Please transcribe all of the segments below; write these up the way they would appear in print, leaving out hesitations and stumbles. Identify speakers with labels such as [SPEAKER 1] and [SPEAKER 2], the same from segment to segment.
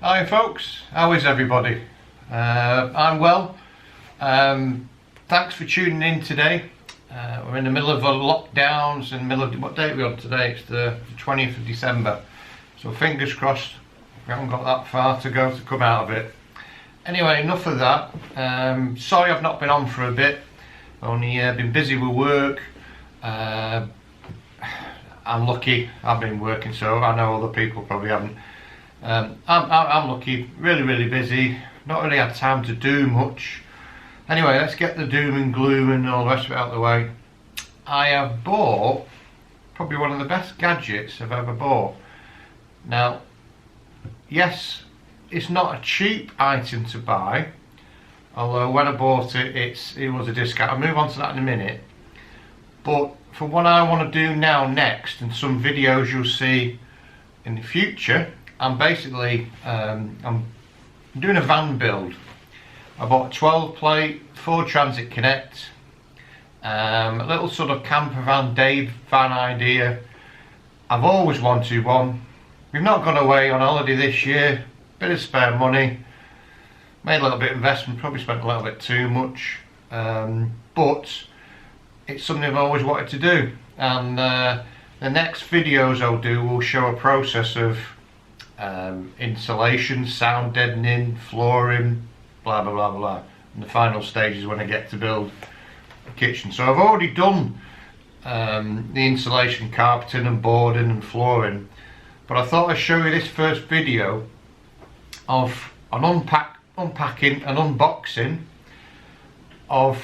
[SPEAKER 1] Hi folks, how is everybody? I'm well. Thanks for tuning in today. We're in the middle of a lockdowns, in the middle of, what date are we on today? It's the 20th of December. So fingers crossed we haven't got that far to go to come out of it. Anyway, enough of that. Sorry I've not been on for a bit. Only been busy with work. I'm lucky I've been working, so I know other people probably haven't. I'm lucky, really busy, not really had time to do much. Anyway, let's get the doom and gloom and all the rest of it out of the way. I have bought probably one of the best gadgets I've ever bought. Now, yes, it's not a cheap item to buy, although when I bought it, it was a discount. I'll move on to that in a minute. But for what I want to do now next, and some videos you'll see in the future, I'm basically I'm doing a van build. I bought a 12 plate Ford Transit Connect, a little sort of camper van, day van idea. I've always wanted one. We've not gone away on holiday this year, bit of spare money, made a little bit of investment, probably spent a little bit too much, but it's something I've always wanted to do. And the next videos I'll do will show a process of insulation, sound deadening, flooring, blah blah blah blah, and the final stage is when I get to build the kitchen. So I've already done the insulation, carpeting and boarding and flooring, but I thought I'd show you this first video of an unpacking and unboxing of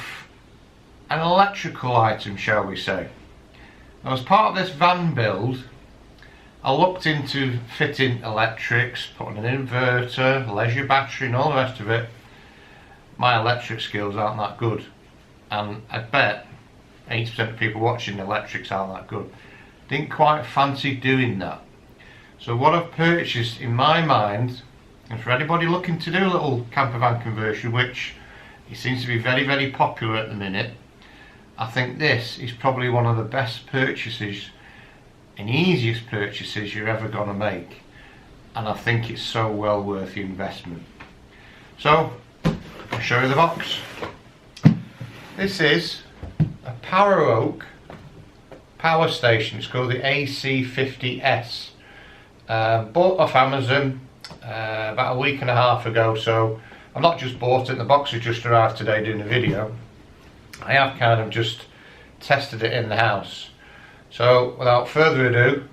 [SPEAKER 1] an electrical item, shall we say. Now, as part of this van build, I looked into fitting electrics, putting an inverter, leisure battery and all the rest of it. My electric skills aren't that good, and I bet 80% of people watching electrics aren't that good. Didn't quite fancy doing that. So what I've purchased in my mind, and for anybody looking to do a little camper van conversion, which it seems to be very popular at the minute, I think this is probably one of the best purchases and easiest purchases you're ever going to make, and I think it's so well worth the investment. So I'll show you the box. This is a PowerOak PowerStation. It's called the AC50s. Bought off Amazon about a week and a half ago, so I've not just bought it, the box has just arrived today doing a video. I have kind of just tested it in the house. So without further ado,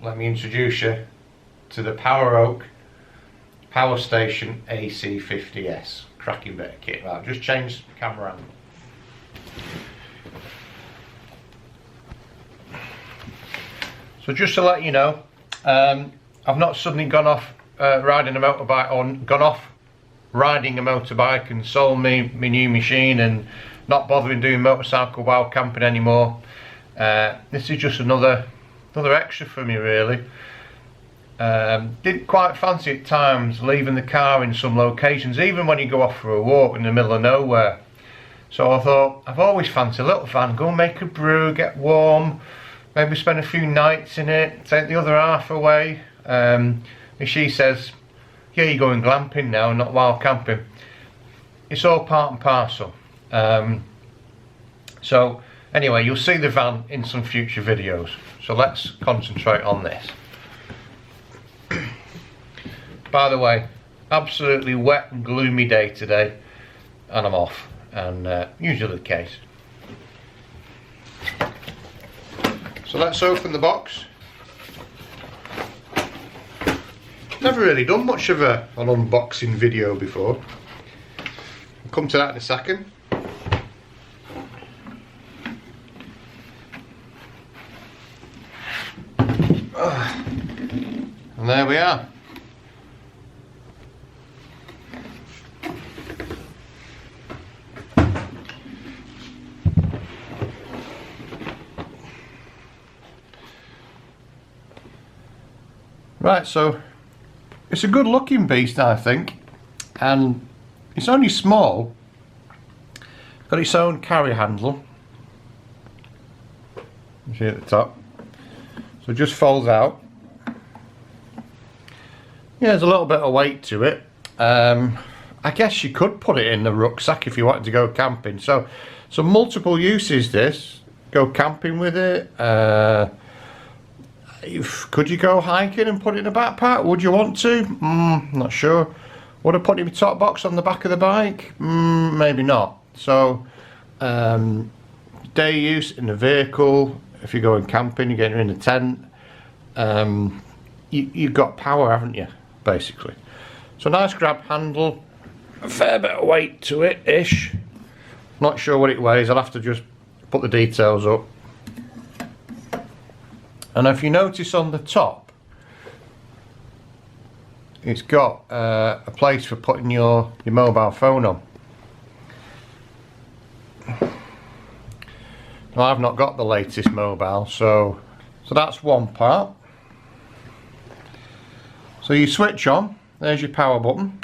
[SPEAKER 1] let me introduce you to the PowerOak PowerStation AC50s. Cracking bit of kit. Right, just change the camera angle. So just to let you know, I've not suddenly gone off riding a motorbike, or gone off riding a motorbike and sold my new machine and not bothering doing motorcycle while camping anymore. This is just another extra for me, really. Didn't quite fancy at times leaving the car in some locations, even when you go off for a walk in the middle of nowhere. So I thought, I've always fancied a little van, go and make a brew, get warm, maybe spend a few nights in it, take the other half away. And she says, yeah, you're going glamping now, not wild camping. It's all part and parcel. So anyway, you'll see the van in some future videos. So let's concentrate on this. By the way, absolutely wet and gloomy day today, and I'm off, and usually the case. So let's open the box. Never really done much of an unboxing video before. I'll come to that in a second. And there we are. Right, so it's a good looking beast, I think, and it's only small. Got its own carry handle. You see at the top. So it just folds out. Yeah, there's a little bit of weight to it. I guess you could put it in the rucksack if you wanted to go camping. So multiple uses this. Go camping with it. Could you go hiking and put it in a backpack? Would you want to? Not sure. Would I put it in a top box on the back of the bike? Maybe not. So day use in the vehicle. If you're going camping, you're getting in a tent. You've got power, haven't you? Basically. So nice grab handle. A fair bit of weight to it ish. Not sure what it weighs. I'll have to just put the details up. And if you notice on the top, it's got a place for putting your mobile phone on. Now, I've not got the latest mobile, so that's one part. So you switch on. There's your power button.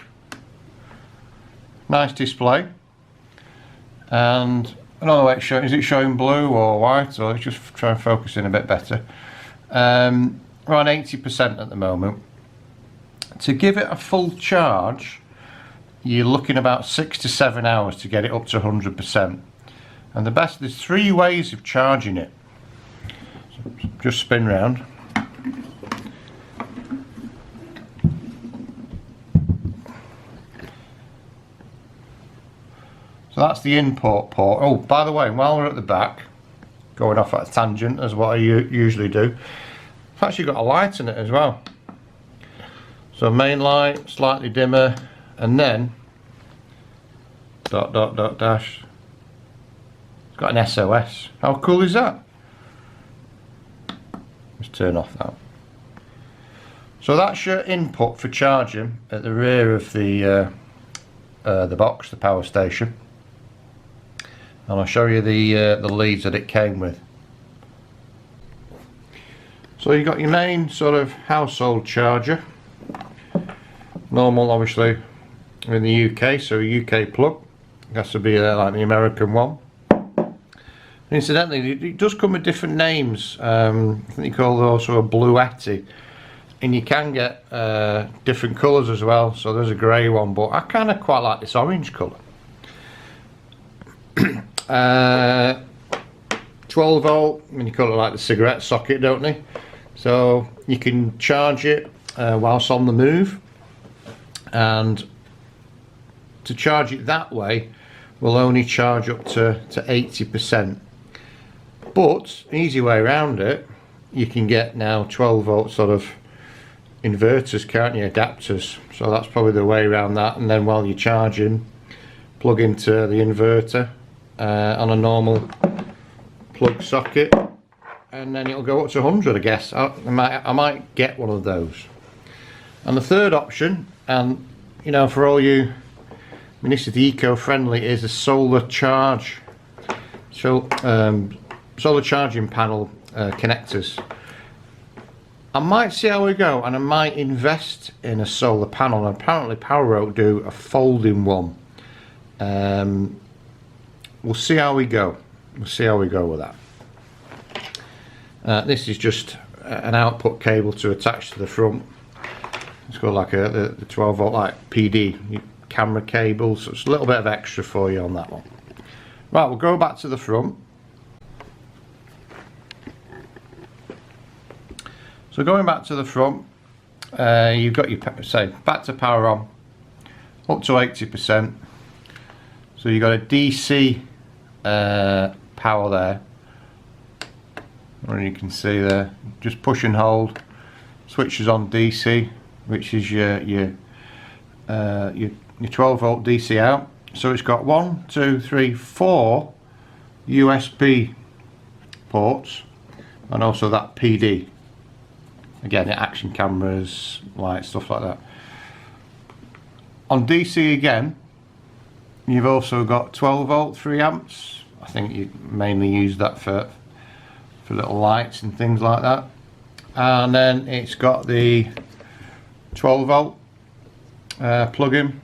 [SPEAKER 1] Nice display. And I don't know what it's showing. Is it showing blue or white? Or let's just try and focus in a bit better. We're on 80% at the moment. To give it a full charge, you're looking about 6 to 7 hours to get it up to 100%. And there's 3 ways of charging it. So just spin round. So that's the input port. Oh, by the way, while we're at the back, going off at a tangent as what I usually do, it's actually got a light in it as well. So main light, slightly dimmer, and then dash. It's got an SOS. How cool is that? Let's turn off that. So that's your input for charging at the rear of the box, the PowerStation. And I'll show you the leads that it came with. So you've got your main sort of household charger. Normal, obviously, in the UK, so a UK plug. It has to be like the American one. And incidentally, it does come with different names. I think you call it also a Bluetti. And you can get different colours as well. So there's a grey one, but I kind of quite like this orange colour. 12 volt, I mean, you call it like the cigarette socket, don't they? So you can charge it whilst on the move, and to charge it that way will only charge up to 80%. But easy way around it, you can get now 12 volt sort of inverters, can't you, adapters. So that's probably the way around that, and then while you're charging, plug into the inverter on a normal plug socket, and then it'll go up to 100, I guess. I might get one of those. And the third option, and you know, for all you, I mean, this is the eco-friendly, is a solar charge. So solar charging panel connectors. I might see how we go, and I might invest in a solar panel. And apparently PowerOak do a folding one. We'll see how we go. We'll see how we go with that. This is just an output cable to attach to the front. It's got like the 12 volt like PD camera cable, so it's a little bit of extra for you on that one. Right, we'll go back to the front. So going back to the front, you've got your, say, back to power on, up to 80%. So you've got a DC power there, and you can see there, just push and hold, switches on DC, which is your 12 volt DC out. So it's got 1, 2, 3, 4 USB ports, and also that PD. Again, action cameras, lights, stuff like that. On DC again, you've also got 12 volt, 3 amps. I think you mainly use that for little lights and things like that. And then it's got the 12 volt plug-in,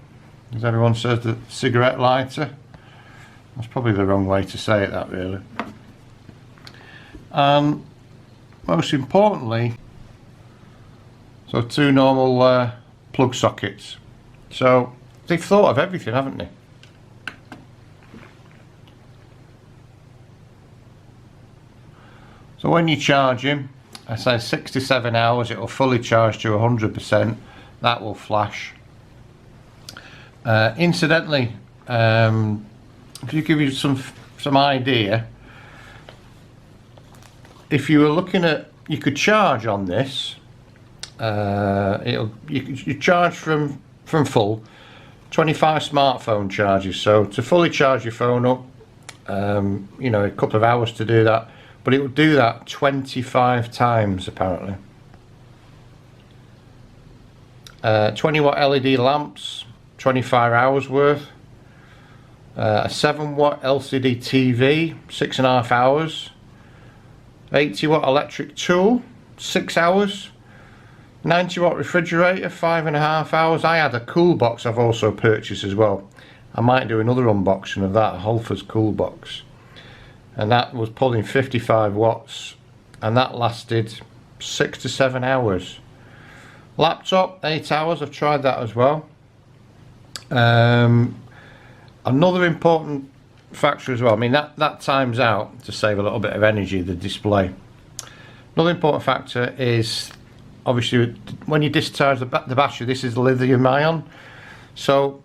[SPEAKER 1] as everyone says, the cigarette lighter. That's probably the wrong way to say it, that really. Most importantly, so 2 normal plug sockets. So they've thought of everything, haven't they? So when you charge him, I say 6 to 7 hours, it will fully charge to 100%. That will flash. Incidentally, if you give you some idea, if you were looking at, you could charge on this. You charge from full. 25 smartphone charges. So to fully charge your phone up, you know, a couple of hours to do that. But it will do that 25 times apparently. 20 watt LED lamps, 25 hours worth. A 7 watt LCD TV, 6.5 hours. 80 watt electric tool, 6 hours. 90 watt refrigerator, 5.5 hours. I had a cool box I've also purchased as well. I might do another unboxing of that, a Holford's cool box. And that was pulling 55 watts, and that lasted 6 to 7 hours. Laptop, 8 hours, I've tried that as well. Another important factor as well, I mean that times out to save a little bit of energy, the display. Another important factor is obviously when you discharge the battery, this is lithium ion, so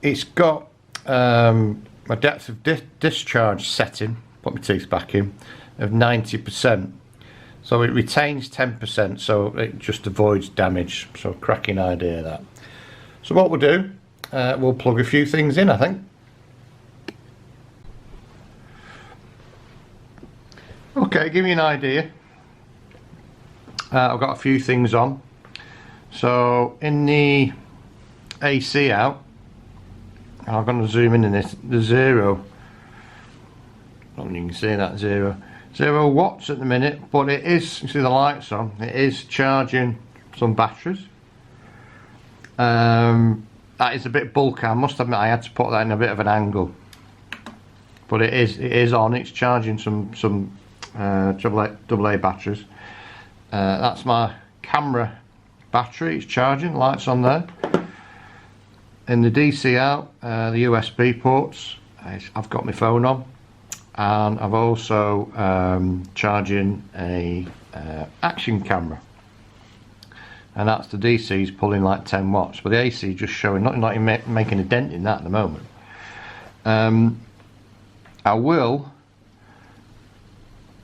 [SPEAKER 1] it's got a depth of discharge setting, put my teeth back in, of 90%. So it retains 10%, so it just avoids damage. So cracking idea that. So what we'll do, we'll plug a few things in, I think. Okay, give you an idea. I've got a few things on. So in the AC out, I'm going to zoom in this, the 0. I don't know if you can see that 0 watts at the minute, but it is, you see the lights on, it is charging some batteries. That is a bit bulky, I must admit I had to put that in a bit of an angle, but it is on, it's charging some AA batteries. That's my camera battery, it's charging, lights on there. In the DC out, the USB ports, I've got my phone on. And I've also charging a action camera, and that's the DC's pulling like 10 watts, but the AC just showing not making a dent in that at the moment. I will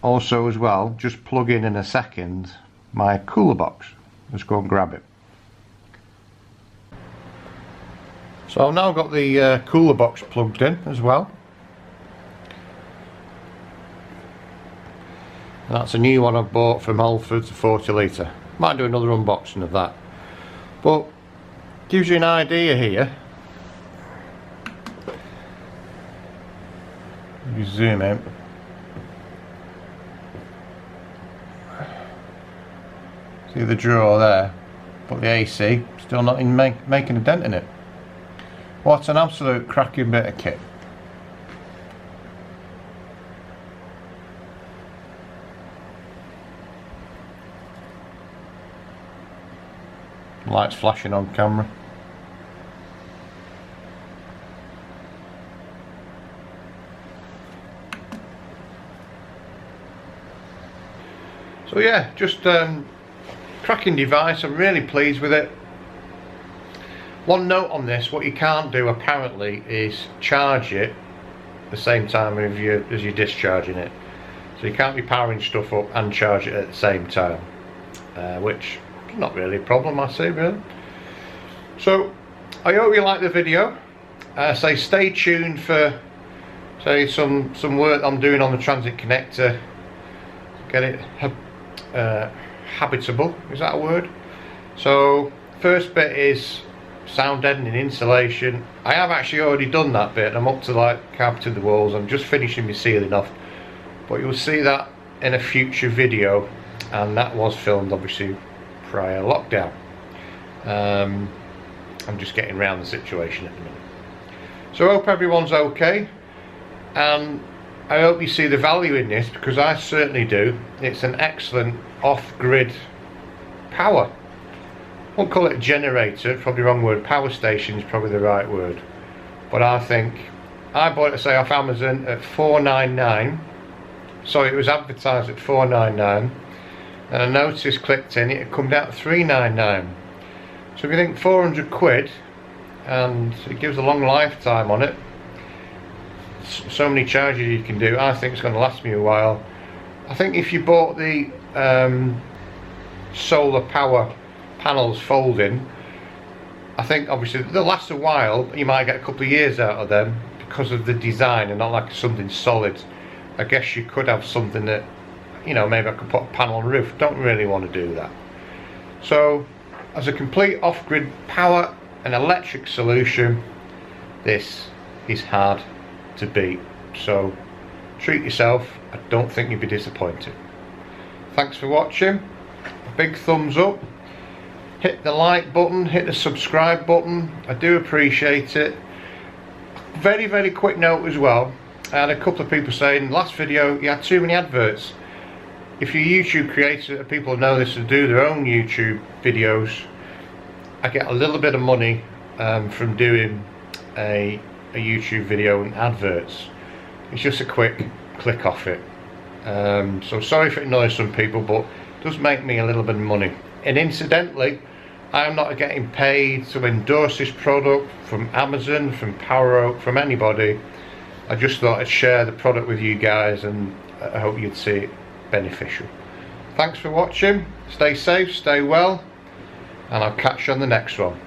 [SPEAKER 1] also as well just plug in a second my cooler box. Let's go and grab it. So I've now got the cooler box plugged in as well. That's a new one I've bought from Holford's, a 40 litre. Might do another unboxing of that. But gives you an idea here. You zoom in. See the drawer there, but the AC still not in making a dent in it. What an absolute cracking bit of kit. Lights flashing on camera. So yeah, just cracking device. I'm really pleased with it. One note on this, what you can't do apparently is charge it the same time as you're discharging it. So you can't be powering stuff up and charge it at the same time, which not really a problem, I say, really. So I hope you like the video. Say stay tuned for some work I'm doing on the transit connector, get it habitable, is that a word? So first bit is sound deadening insulation. I have actually already done that bit. I'm up to like carpeting the walls. I'm just finishing my ceiling off, but you'll see that in a future video, and that was filmed obviously prior lockdown. I'm just getting around the situation at the minute. So I hope everyone's okay, and I hope you see the value in this, because I certainly do. It's an excellent off-grid power. won't call it a generator, probably the wrong word. PowerStation is probably the right word. But I think I bought it, say, off Amazon at $4.99. Sorry, it was advertised at $4.99, and I noticed, clicked in, it had come down to $3.99. So if you think 400 quid, and it gives a long lifetime on it, so many charges you can do, I think it's going to last me a while. I think if you bought the solar power panels folding, I think obviously they'll last a while. You might get a couple of years out of them because of the design and not like something solid. I guess you could have something that, you know, maybe I could put a panel on the roof. Don't really want to do that. So as a complete off-grid power and electric solution, this is hard to beat. So treat yourself. I don't think you'll be disappointed. Thanks for watching. A big thumbs up. Hit the like button, hit the subscribe button. I do appreciate it. Very quick note as well. I had a couple of people saying last video you had too many adverts. If you're a YouTube creator, people know this, and do their own YouTube videos, I get a little bit of money from doing a YouTube video and adverts. It's just a quick click off it. So sorry if it annoys some people, but it does make me a little bit of money. And incidentally, I'm not getting paid to endorse this product from Amazon, from PowerOak, from anybody. I just thought I'd share the product with you guys, and I hope you'd see it beneficial. Thanks for watching. Stay safe, stay well, and I'll catch you on the next one.